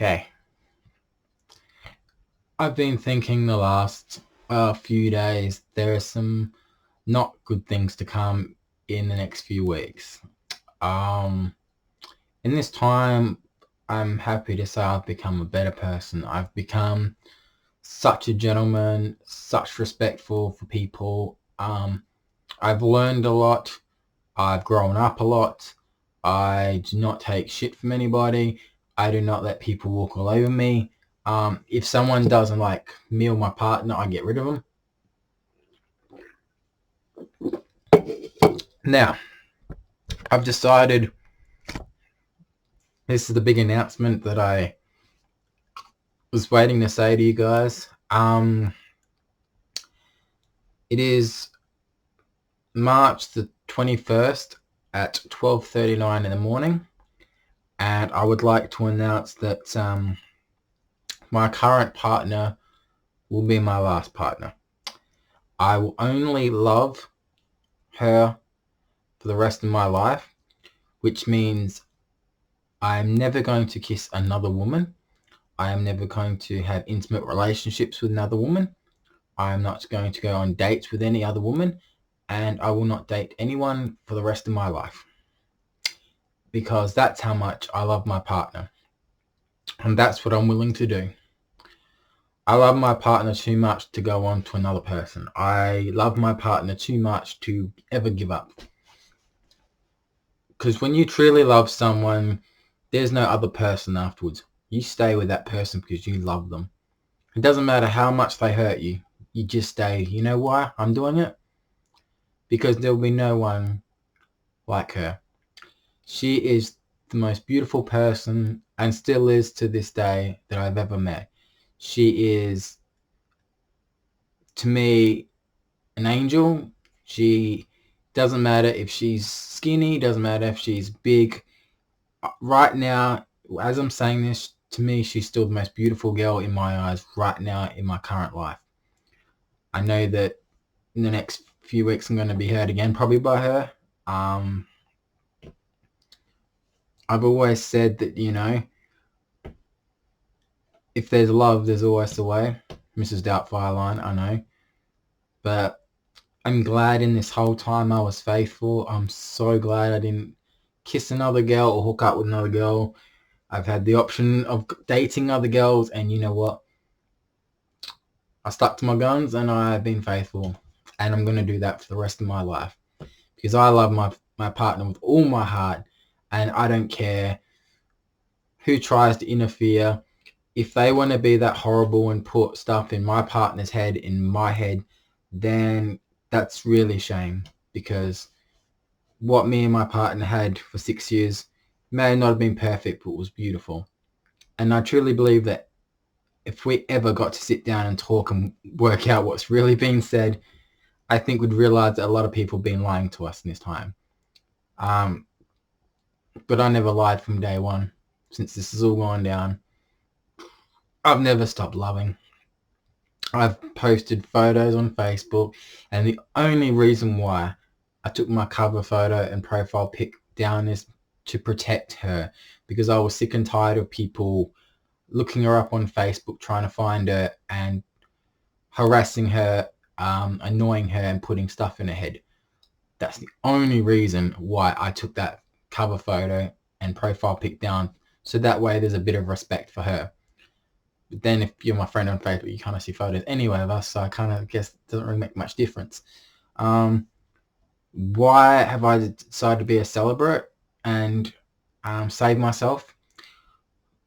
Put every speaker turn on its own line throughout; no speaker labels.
Okay. I've been thinking the last few days there are some not good things to come in the next few weeks. Um, in this time, I'm happy to say I've become a better person. I've become such a gentleman, such respectful for people. I've learned a lot. I've grown up a lot. I do not take shit from anybody. I do not let people walk all over me. If someone doesn't like me or my partner, I get rid of them. Now, I've decided this is the big announcement that I was waiting to say to you guys. It is March the 21st at 12:39 in the morning, and I would like to announce that my current partner will be my last partner. I will only love her for the rest of my life, which means I'm never going to kiss another woman. I am never going to have intimate relationships with another woman. I am not going to go on dates with any other woman, and I will not date anyone for the rest of my life, because that's how much I love my partner, and that's what I'm willing to do. I love my partner too much to go on to another person. I love my partner too much to ever give up. Because when you truly love someone, there's no other person afterwards. You stay with that person because you love them. It doesn't matter how much they hurt you. You just stay. You know why I'm doing it? Because there will be no one like her. She is the most beautiful person, and still is to this day, that I've ever met. She is, to me, an angel. She doesn't matter if she's skinny, doesn't matter if she's big. Right now, as I'm saying this, to me, she's still the most beautiful girl in my eyes right now in my current life. I know that in the next few weeks I'm going to be hurt again, probably by her. I've always said that, if there's love, there's always a way. Mrs. Doubtfire line, I know. But I'm glad in this whole time I was faithful. I'm so glad I didn't kiss another girl or hook up with another girl. I've had the option of dating other girls, and you know what? I stuck to my guns and I've been faithful. And I'm going to do that for the rest of my life. Because I love my partner with all my heart. And I don't care who tries to interfere. If they want to be that horrible and put stuff in my partner's head, in my head, then that's really a shame. Because what me and my partner had for 6 years may not have been perfect, but was beautiful. And I truly believe that if we ever got to sit down and talk and work out what's really being said, I think we'd realize that a lot of people have been lying to us in this time. But I never lied from day one. Since this has all gone down, I've never stopped loving. I've posted photos on Facebook, and the only reason why I took my cover photo and profile pic down is to protect her, because I was sick and tired of people looking her up on Facebook, trying to find her and harassing her, annoying her and putting stuff in her head. That's the only reason why I took that cover photo and profile pic down, so that way there's a bit of respect for her. But then if you're my friend on Facebook, you kind of see photos anyway of us, so I kind of guess it doesn't really make much difference. Why have I decided to be a celibate and save myself?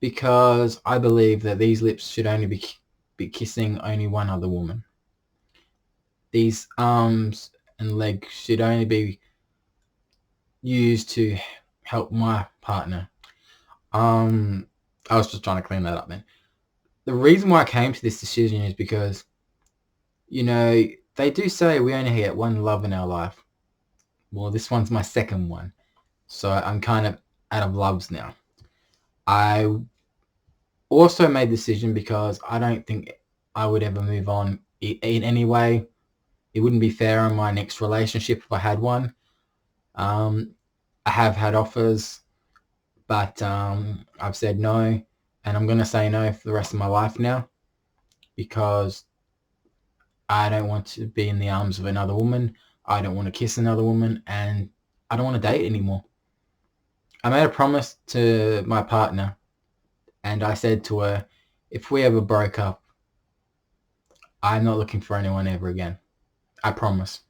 Because I believe that these lips should only be kissing only one other woman. These arms and legs should only be used to help my partner. I was just trying to clean that up, man. The reason why I came to this decision is because, they do say we only get one love in our life. Well, this one's my second one. So I'm kind of out of loves now. I also made the decision because I don't think I would ever move on in any way. It wouldn't be fair on my next relationship if I had one. I have had offers, but I've said no. And I'm going to say no for the rest of my life now, because I don't want to be in the arms of another woman. I don't want to kiss another woman, and I don't want to date anymore. I made a promise to my partner, and I said to her, if we ever broke up, I'm not looking for anyone ever again. I promise.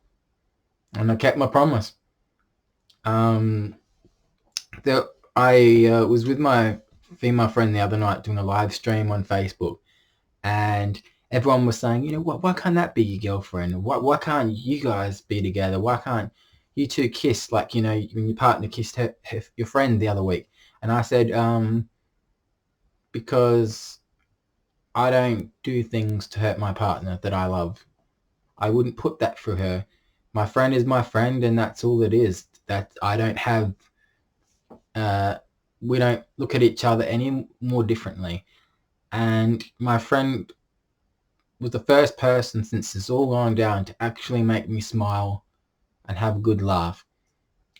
And I kept my promise. I was with my female friend the other night doing a live stream on Facebook, and everyone was saying, why can't that be your girlfriend? Why can't you guys be together? Why can't you two kiss like, when your partner kissed your friend the other week? And I said, because I don't do things to hurt my partner that I love. I wouldn't put that through her. My friend is my friend, and that's all it is. That I don't have, we don't look at each other any more differently. And my friend was the first person since it's all gone down to actually make me smile and have a good laugh.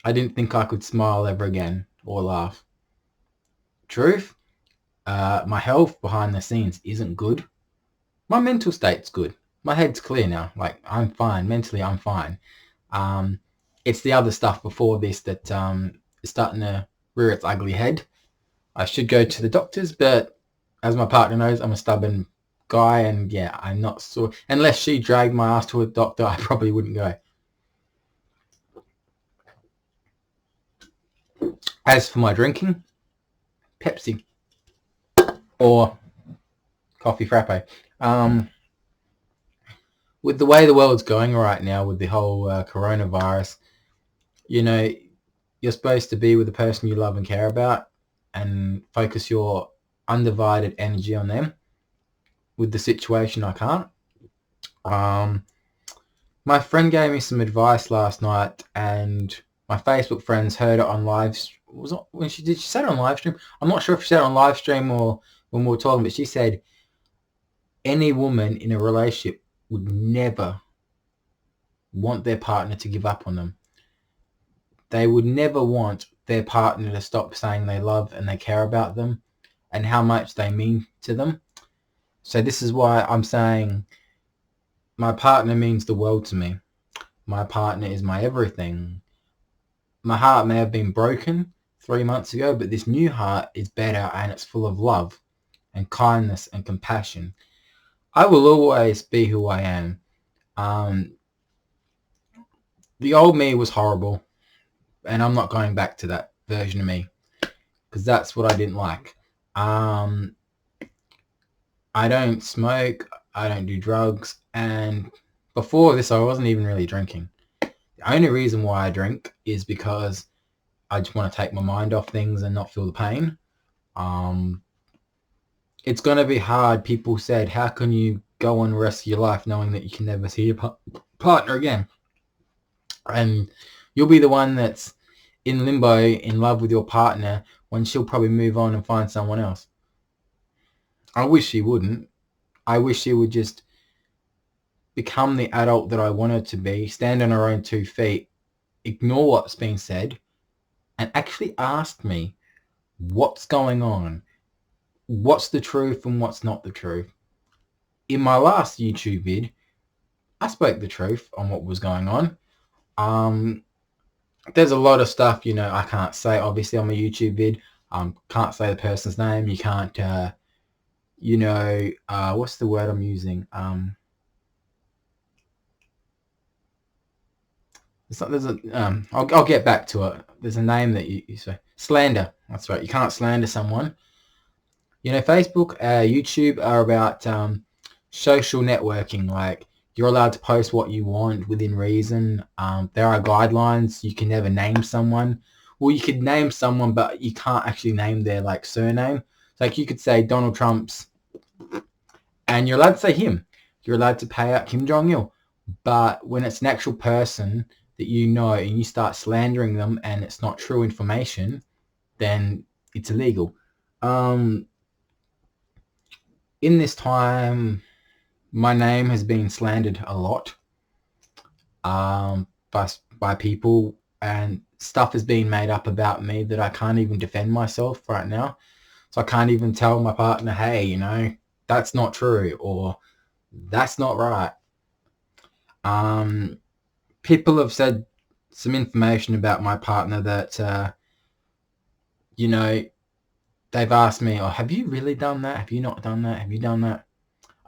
I didn't think I could smile ever again or laugh. Truth, my health behind the scenes isn't good. My mental state's good. My head's clear now. Like, I'm fine. Mentally, I'm fine. It's the other stuff before this that is starting to rear its ugly head. I should go to the doctors, but as my partner knows, I'm a stubborn guy, and yeah, I'm not so. Unless she dragged my ass to a doctor, I probably wouldn't go. As for my drinking, Pepsi or coffee frappe. With the way the world's going right now with the whole coronavirus, you're supposed to be with the person you love and care about and focus your undivided energy on them. With the situation, I can't. My friend gave me some advice last night, and my Facebook friends heard it on live. Was it when she said it on live stream? I'm not sure if she said it on live stream or when we were talking, but she said any woman in a relationship would never want their partner to give up on them. They would never want their partner to stop saying they love and they care about them and how much they mean to them. So this is why I'm saying my partner means the world to me. My partner is my everything. My heart may have been broken 3 months ago, but this new heart is better, and it's full of love and kindness and compassion. I will always be who I am. The old me was horrible, and I'm not going back to that version of me, because that's what I didn't like. I don't smoke, I don't do drugs, and before this I wasn't even really drinking. The only reason why I drink is because I just want to take my mind off things and not feel the pain. It's going to be hard. People said, how can you go on the rest of your life knowing that you can never see your partner again? And you'll be the one that's in limbo, in love with your partner, when she'll probably move on and find someone else. I wish she wouldn't. I wish she would just become the adult that I want her to be, stand on her own 2 feet, ignore what's being said, and actually ask me what's going on, what's the truth and what's not the truth. In my last YouTube vid, I spoke the truth on what was going on. There's a lot of stuff, I can't say, obviously, on my YouTube vid. Can't say the person's name. You can't, what's the word I'm using? I'll get back to it. There's a name that you say. Slander. That's right. You can't slander someone. Facebook, YouTube are about social networking. Like, you're allowed to post what you want within reason. There are guidelines. You can never name someone. Well, you could name someone, but you can't actually name their surname. Like, you could say Donald Trump's, and you're allowed to say him. You're allowed to pay out Kim Jong-il. But when it's an actual person that and you start slandering them and it's not true information, then it's illegal. In this time, my name has been slandered a lot by people, and stuff is being made up about me that I can't even defend myself right now. So I can't even tell my partner, hey, that's not true, or that's not right. People have said some information about my partner that, they've asked me, oh, have you really done that? Have you not done that? Have you done that?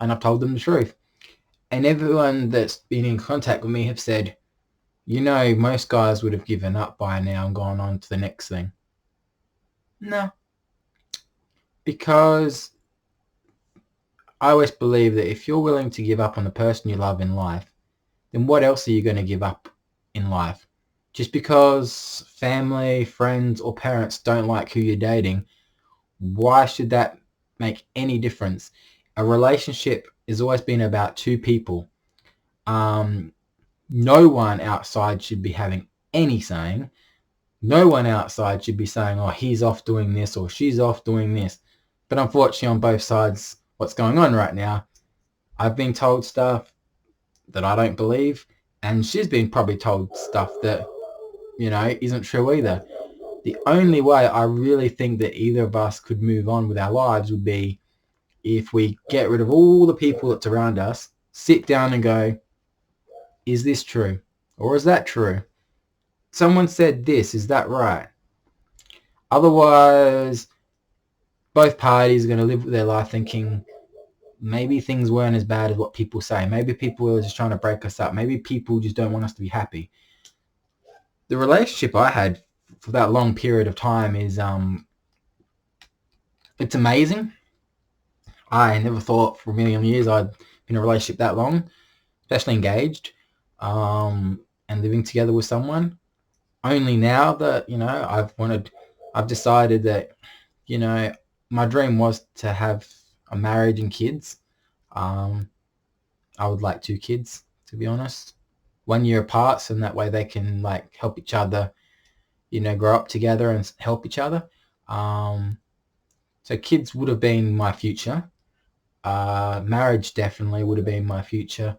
And I've told them the truth. And everyone that's been in contact with me have said, most guys would have given up by now and gone on to the next thing. No. Because I always believe that if you're willing to give up on the person you love in life, then what else are you going to give up in life? Just because family, friends, or parents don't like who you're dating, why should that make any difference? A relationship has always been about two people. No one outside should be having any saying. No one outside should be saying, oh, he's off doing this or she's off doing this. But unfortunately, on both sides, what's going on right now, I've been told stuff that I don't believe, and she's been probably told stuff that, isn't true either. The only way I really think that either of us could move on with our lives would be if we get rid of all the people that's around us, sit down and go, is this true? Or is that true? Someone said this, is that right? Otherwise, both parties are going to live their life thinking maybe things weren't as bad as what people say. Maybe people are just trying to break us up. Maybe people just don't want us to be happy. The relationship I had for that long period of time is, it's amazing. I never thought for a million years I'd been in a relationship that long, especially engaged, and living together with someone. Only now that, I've decided that, my dream was to have a marriage and kids. I would like 2 kids, to be honest. 1 year apart, so that way they can help each other, grow up together and help each other. So kids would have been my future. Marriage definitely would have been my future.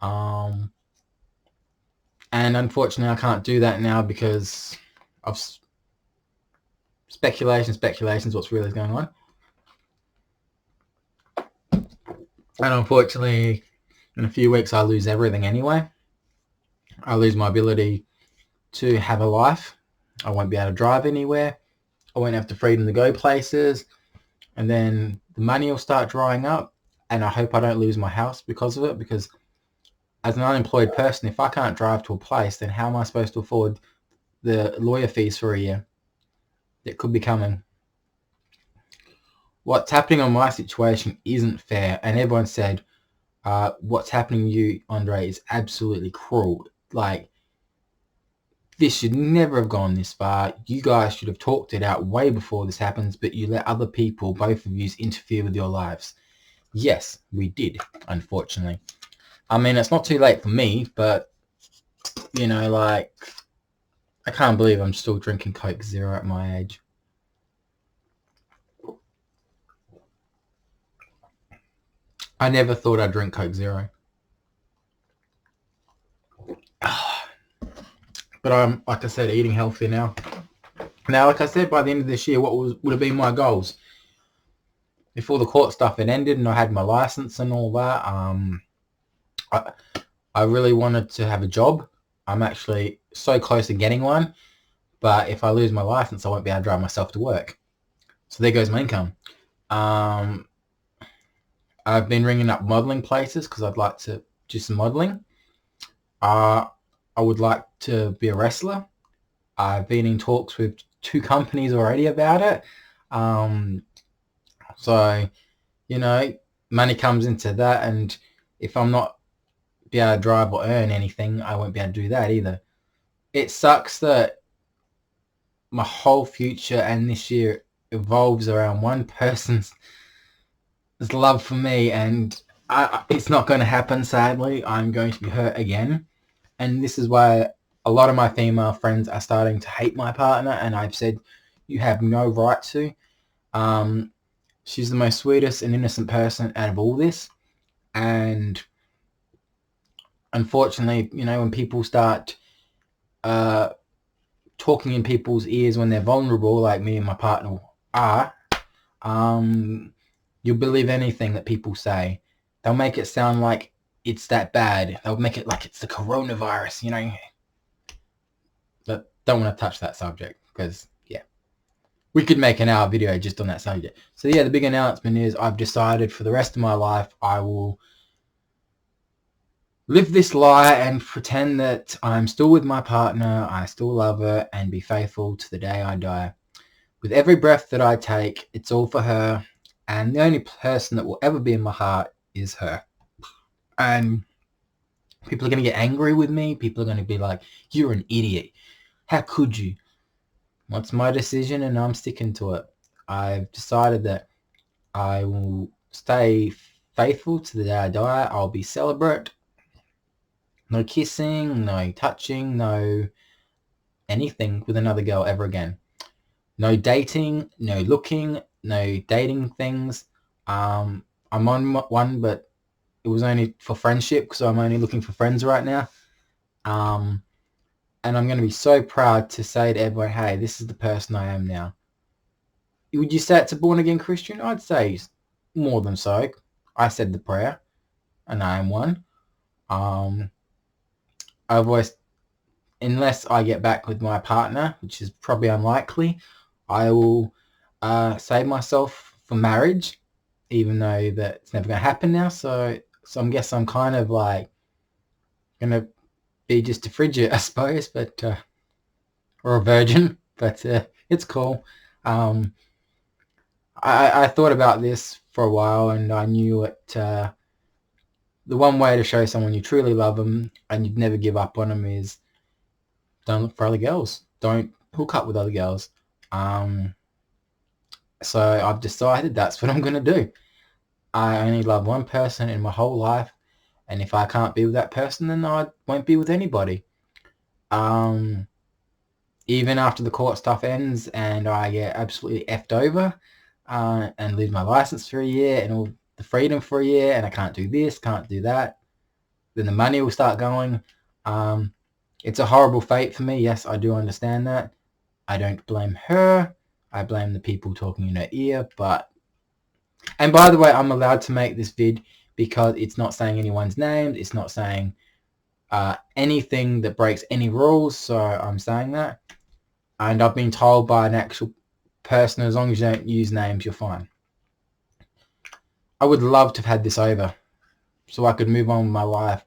And unfortunately, I can't do that now because of speculations, what's really going on. And unfortunately, in a few weeks, I lose everything anyway. I lose my ability to have a life. I won't be able to drive anywhere. I won't have the freedom to go places. And then the money will start drying up. And I hope I don't lose my house because of it. Because as an unemployed person, if I can't drive to a place, then how am I supposed to afford the lawyer fees for a year that could be coming? What's happening on my situation isn't fair. And everyone said, what's happening to you, Andre, is absolutely cruel. This should never have gone this far. You guys should have talked it out way before this happens, but you let other people, both of you, interfere with your lives. Yes, we did, unfortunately. I mean, it's not too late for me, but, I can't believe I'm still drinking Coke Zero at my age. I never thought I'd drink Coke Zero. But I'm, like I said, eating healthy now. Now, like I said, by the end of this year, what would have been my goals? Before the court stuff had ended and I had my license and all that, I really wanted to have a job. I'm actually so close to getting one, but if I lose my license, I won't be able to drive myself to work. So there goes my income. I've been ringing up modelling places because I'd like to do some modelling. I would like to be a wrestler. I've been in talks with 2 companies already about it. So, money comes into that, and if I'm not be able to drive or earn anything, I won't be able to do that either. It sucks that my whole future and this year evolves around one person's love for me, and it's not going to happen, sadly. I'm going to be hurt again. And this is why a lot of my female friends are starting to hate my partner, and I've said, you have no right to. She's the most sweetest and innocent person out of all this. And unfortunately, when people start talking in people's ears when they're vulnerable, like me and my partner are, You'll believe anything that people say. They'll make it sound like it's that bad. They'll make it like it's the coronavirus, you know. But don't want to touch that subject because, yeah, we could make an hour video just on that subject. So yeah, the big announcement is I've decided for the rest of my life I will live this lie and pretend that I'm still with my partner, I still love her, and be faithful to the day I die. With every breath that I take, it's all for her, and the only person that will ever be in my heart is her. And people are going to get angry with me. People are going to be like, you're an idiot. How could you? Well, it's my decision and I'm sticking to it. I've decided that I will stay faithful to the day I die. I'll be celibate. No kissing, no touching, no anything with another girl ever again. No dating, no looking, no dating things. I'm on one, but it was only for friendship because I'm only looking for friends right now. And I'm going to be so proud to say to everyone, hey, this is the person I am now. Would you say it's a born-again Christian? I'd say more than so. I said the prayer, and I am one. I've always, unless I get back with my partner, which is probably unlikely, I will save myself for marriage, even though that's never going to happen now. So I guess I'm kind of like going to be just a frigid, I suppose, but or a virgin, but it's cool. I thought about this for a while, and I knew it. The one way to show someone you truly love them and you'd never give up on them is don't look for other girls. Don't hook up with other girls. So I've decided that's what I'm going to do. I only love one person in my whole life, and if I can't be with that person, then I won't be with anybody. Even after the court stuff ends and I get absolutely effed over and lose my license for a year and all the freedom for a year, and I can't do this, can't do that, then the money will start going. It's a horrible fate for me. Yes, I do understand that. I don't blame her. I blame the people talking in her ear. And by the way, I'm allowed to make this vid because it's not saying anyone's names. It's not saying anything that breaks any rules. So I'm saying that. And I've been told by an actual person, as long as you don't use names, you're fine. I would love to have had this over so I could move on with my life.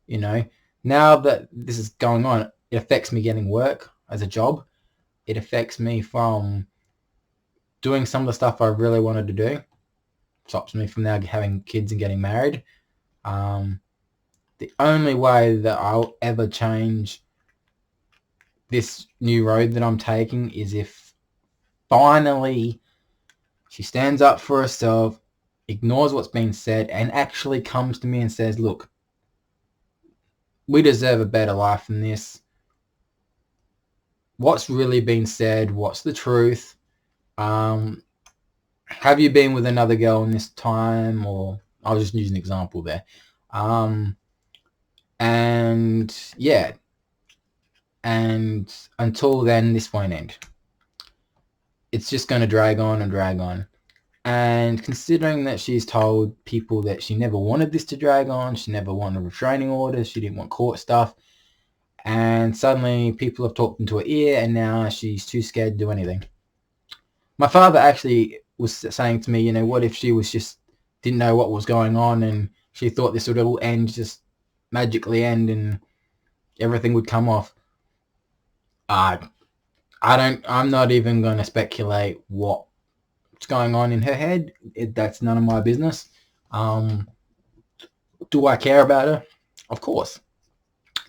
You know, now that this is going on, it affects me getting work as a job. It affects me from doing some of the stuff I really wanted to do. Stops me from now having kids and getting married. The only way that I'll ever change this new road that I'm taking is if finally she stands up for herself, ignores what's been said, and actually comes to me and says, look, we deserve a better life than this. What's really been said? What's the truth? Have you been with another girl in this time? Or I'll just use an example there. And yeah. And until then, this won't end. It's just going to drag on and drag on. And considering that she's told people that she never wanted this to drag on, she never wanted restraining orders, she didn't want court stuff, and suddenly people have talked into her ear and now she's too scared to do anything. My father actually was saying to me, you know, what if she was just didn't know what was going on and she thought this would all end, just magically end and everything would come off. I'm not even going to speculate what's going on in her head. That's none of my business. Do I care about her? Of course.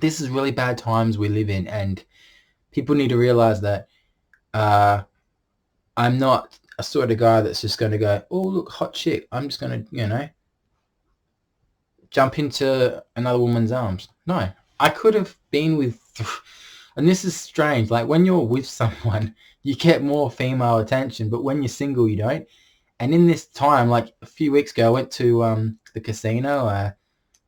This is really bad times we live in, and people need to realize that I'm not a sort of guy that's just going to go, oh, look, hot chick. I'm just going to, you know, jump into another woman's arms. No, I could have been with, and this is strange, like when you're with someone, you get more female attention, but when you're single, you don't. And in this time, like a few weeks ago, I went to the casino.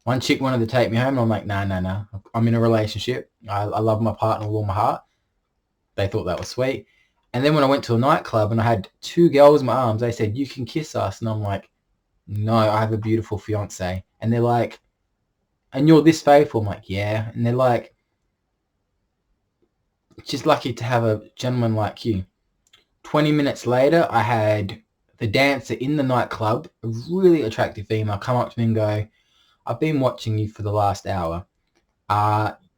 One chick wanted to take me home, and I'm like, no. I'm in a relationship. I love my partner with all my heart. They thought that was sweet. And then when I went to a nightclub and I had 2 girls in my arms, they said, "You can kiss us." And I'm like, "No, I have a beautiful fiance." And they're like, "And you're this faithful?" I'm like, "Yeah." And they're like, "She's lucky to have a gentleman like you." 20 minutes later, I had the dancer in the nightclub, a really attractive female, come up to me and go, "I've been watching you for the last hour.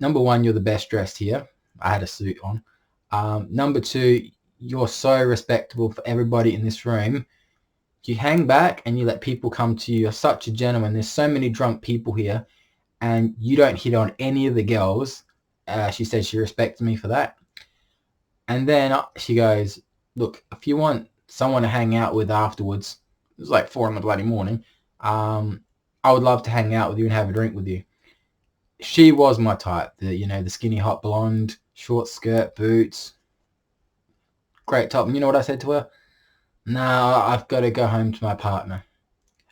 Number one, you're the best dressed here." I had a suit on. Number two, you're so respectable for everybody in this room. You hang back and you let people come to you. You're such a gentleman. There's so many drunk people here and you don't hit on any of the girls. She said she respects me for that. And then she goes, "Look, if you want someone to hang out with afterwards," it was like 4 in the bloody morning, "I would love to hang out with you and have a drink with you." She was my type, the skinny hot blonde, short skirt, boots, great top. And you know what I said to her? "No, I've got to go home to my partner."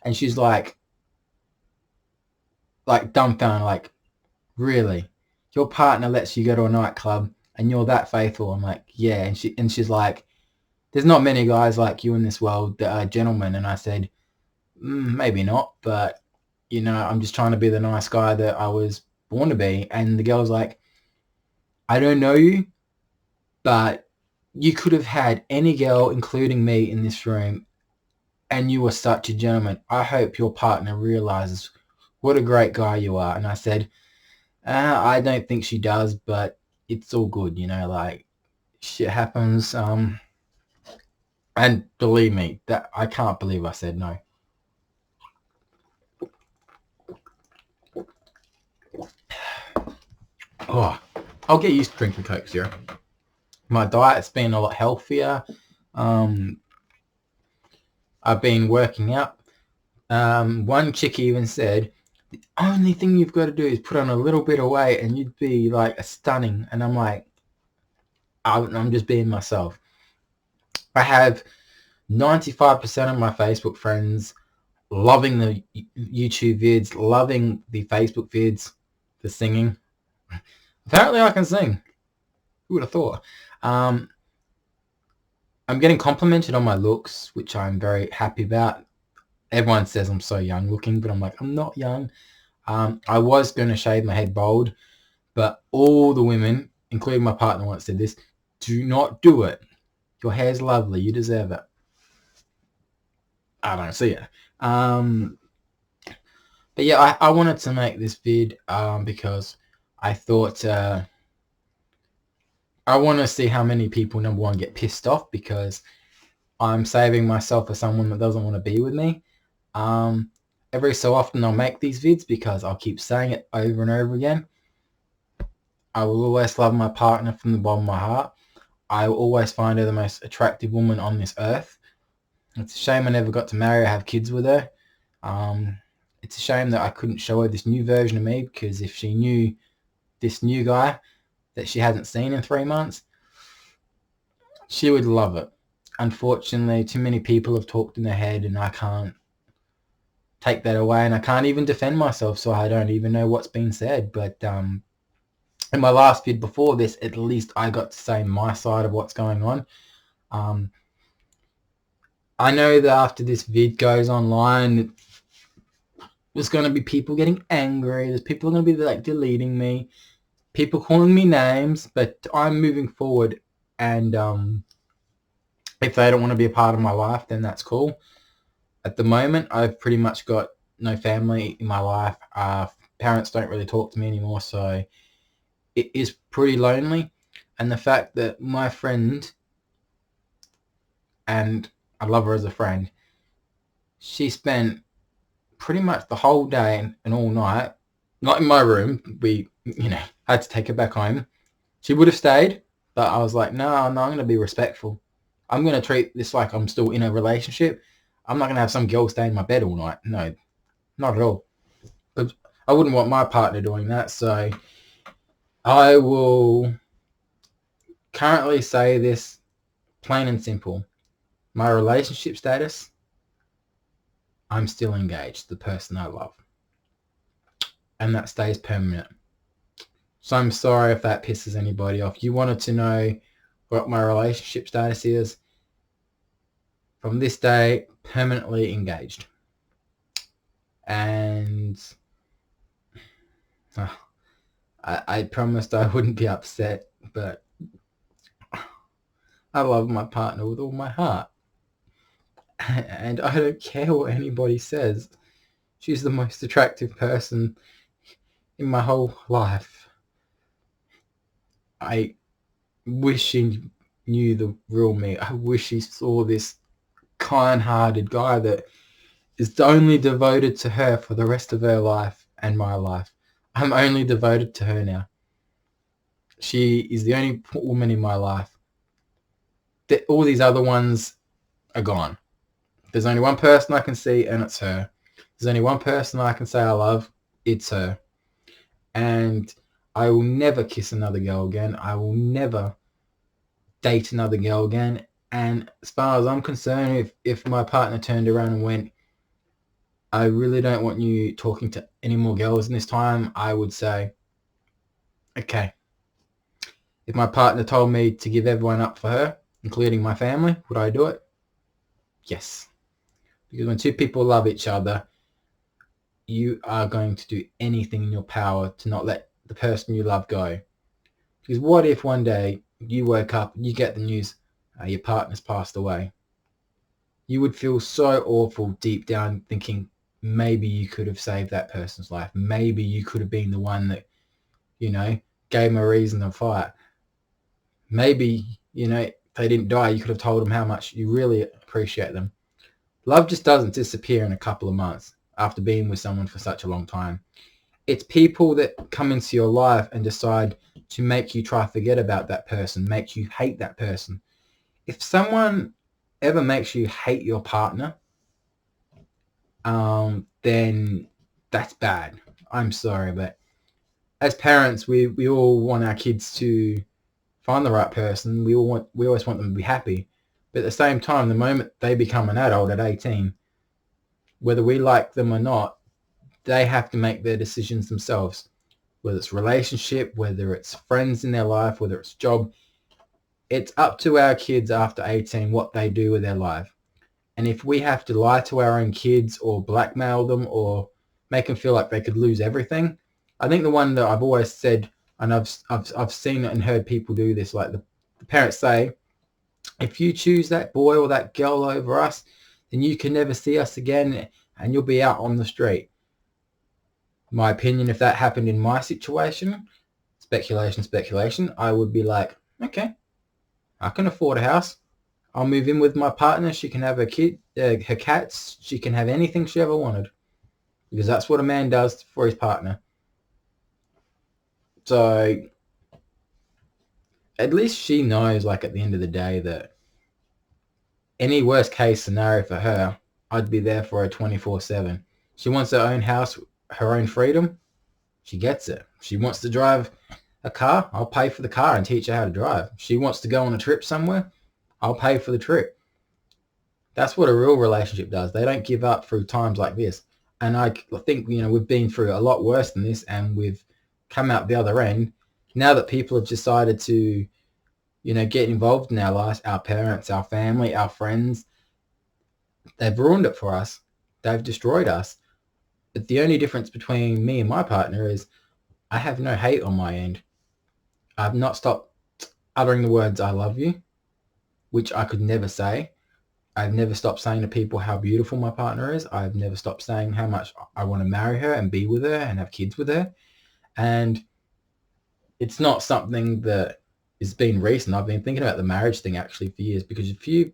And she's like dumbfounded, like, "Really? Your partner lets you go to a nightclub and you're that faithful?" I'm like, "Yeah." And she's like, "There's not many guys like you in this world that are gentlemen." And I said, Maybe not, but I'm just trying to be the nice guy that I was born to be." And the girl's like, "I don't know you, but you could have had any girl, including me, in this room, and you were such a gentleman. I hope your partner realizes what a great guy you are." And I said, "I don't think she does, but it's all good, like, shit happens." And believe me, that I can't believe I said no. Oh, I'll get used to drinking Coke Zero. My diet's been a lot healthier. I've been working out. One chick even said, "The only thing you've got to do is put on a little bit of weight and you'd be like a stunning." And I'm like, I'm just being myself. I have 95% of my Facebook friends loving the YouTube vids, loving the Facebook vids, the singing. Apparently I can sing. Who would have thought? I'm getting complimented on my looks, which I'm very happy about. Everyone says I'm so young looking, but I'm like, I'm not young. I was going to shave my head bald, but all the women, including my partner once, said this: "Do not do it. Your hair's lovely. You deserve it." I don't see it. But yeah, I wanted to make this vid because I thought I want to see how many people, number one, get pissed off because I'm saving myself for someone that doesn't want to be with me. Every so often I'll make these vids because I'll keep saying it over and over again. I will always love my partner from the bottom of my heart. I will always find her the most attractive woman on this earth. It's a shame I never got to marry or have kids with her. It's a shame that I couldn't show her this new version of me, because if she knew this new guy that she hasn't seen in 3 months, she would love it. Unfortunately, too many people have talked in their head and I can't take that away, and I can't even defend myself, so I don't even know what's been said. But in my last vid before this, at least I got to say my side of what's going on. I know that after this vid goes online, there's going to be people getting angry. There's people going to be like deleting me, people calling me names, but I'm moving forward. And if they don't want to be a part of my life, then that's cool. At the moment, I've pretty much got no family in my life. Parents don't really talk to me anymore, so it is pretty lonely. And the fact that my friend, and I love her as a friend, she spent pretty much the whole day and all night, not in my room. We, had to take her back home. She would have stayed, but I was like, no, I'm going to be respectful. I'm going to treat this like I'm still in a relationship. I'm not going to have some girl stay in my bed all night. No, not at all. But I wouldn't want my partner doing that. So I will currently say this plain and simple. My relationship status, I'm still engaged, the person I love. And that stays permanent. So I'm sorry if that pisses anybody off. You wanted to know what my relationship status is. From this day, permanently engaged. And I promised I wouldn't be upset, but I love my partner with all my heart. And I don't care what anybody says. She's the most attractive person in my whole life. I wish she knew the real me. I wish she saw this kind-hearted guy that is only devoted to her for the rest of her life and my life. I'm only devoted to her now. She is the only woman in my life. All these other ones are gone. There's only one person I can see, and it's her. There's only one person I can say I love. It's her. And I will never kiss another girl again. I will never date another girl again. And as far as I'm concerned, if my partner turned around and went, I really don't want you talking to any more girls in this time, I would say, okay. If my partner told me to give everyone up for her, including my family, would I do it? Yes. Because when two people love each other, you are going to do anything in your power to not let the person you love go. Because what if one day you woke up and you get the news, your partner's passed away? You would feel so awful deep down thinking maybe you could have saved that person's life. Maybe you could have been the one that, gave them a reason to fight. Maybe, if they didn't die, you could have told them how much you really appreciate them. Love just doesn't disappear in a couple of months after being with someone for such a long time. It's people that come into your life and decide to make you try to forget about that person, make you hate that person. If someone ever makes you hate your partner, then that's bad. I'm sorry, but as parents, we all want our kids to find the right person. We always want them to be happy. But at the same time, the moment they become an adult at 18, whether we like them or not, they have to make their decisions themselves. Whether it's relationship, whether it's friends in their life, whether it's job, it's up to our kids after 18 what they do with their life. And if we have to lie to our own kids or blackmail them or make them feel like they could lose everything, I think the one that I've always said, and I've seen it and heard people do this, like the parents say, if you choose that boy or that girl over us, then you can never see us again and you'll be out on the street. My opinion, if that happened in my situation, speculation, I would be like, okay, I can afford a house. I'll move in with my partner. She can have her cats. She can have anything she ever wanted. Because that's what a man does for his partner. So at least she knows, like, at the end of the day, that any worst case scenario for her, I'd be there for her 24/7. She wants her own house, her own freedom. She gets it. She wants to drive a car. I'll pay for the car and teach her how to drive. She wants to go on a trip somewhere. I'll pay for the trip. That's what a real relationship does. They don't give up through times like this. And I think, we've been through a lot worse than this and we've come out the other end. Now that people have decided to, get involved in our lives, our parents, our family, our friends, they've ruined it for us. They've destroyed us. But the only difference between me and my partner is I have no hate on my end. I've not stopped uttering the words I love you, which I could never say. I've never stopped saying to people how beautiful my partner is. I've never stopped saying how much I want to marry her and be with her and have kids with her. And it's not something that has been recent. I've been thinking about the marriage thing actually for years, because if you've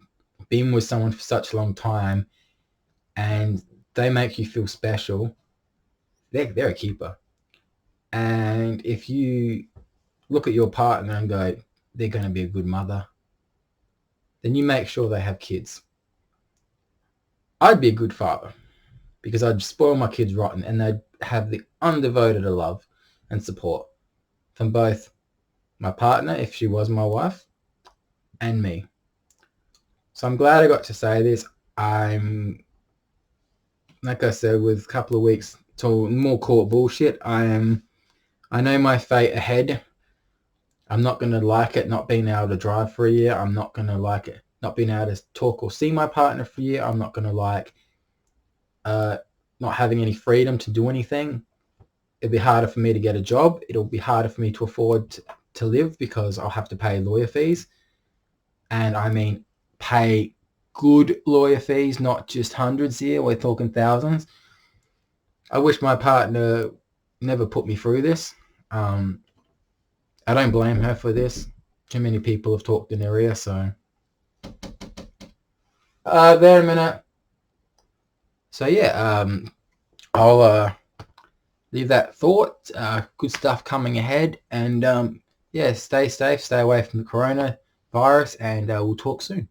been with someone for such a long time and they make you feel special, they're a keeper. And if you look at your partner and go, they're going to be a good mother, then you make sure they have kids. I'd be a good father because I'd spoil my kids rotten and they'd have the undivided love and support from both my partner, if she was my wife, and me. So I'm glad I got to say this. I'm, like I said, with a couple of weeks till more court bullshit, I know my fate ahead. I'm not going to like it not being able to drive for a year. I'm not going to like it not being able to talk or see my partner for a year. I'm not going to like not having any freedom to do anything. It'll be harder for me to get a job. It'll be harder for me to afford to live because I'll have to pay lawyer fees. And I mean, pay good lawyer fees, not just hundreds here. We're talking thousands. I wish my partner never put me through this. I don't blame her for this. Too many people have talked in her ear, so. There a minute. So yeah, I'll leave that thought. Good stuff coming ahead, and yeah, stay safe, stay away from the coronavirus, and we'll talk soon.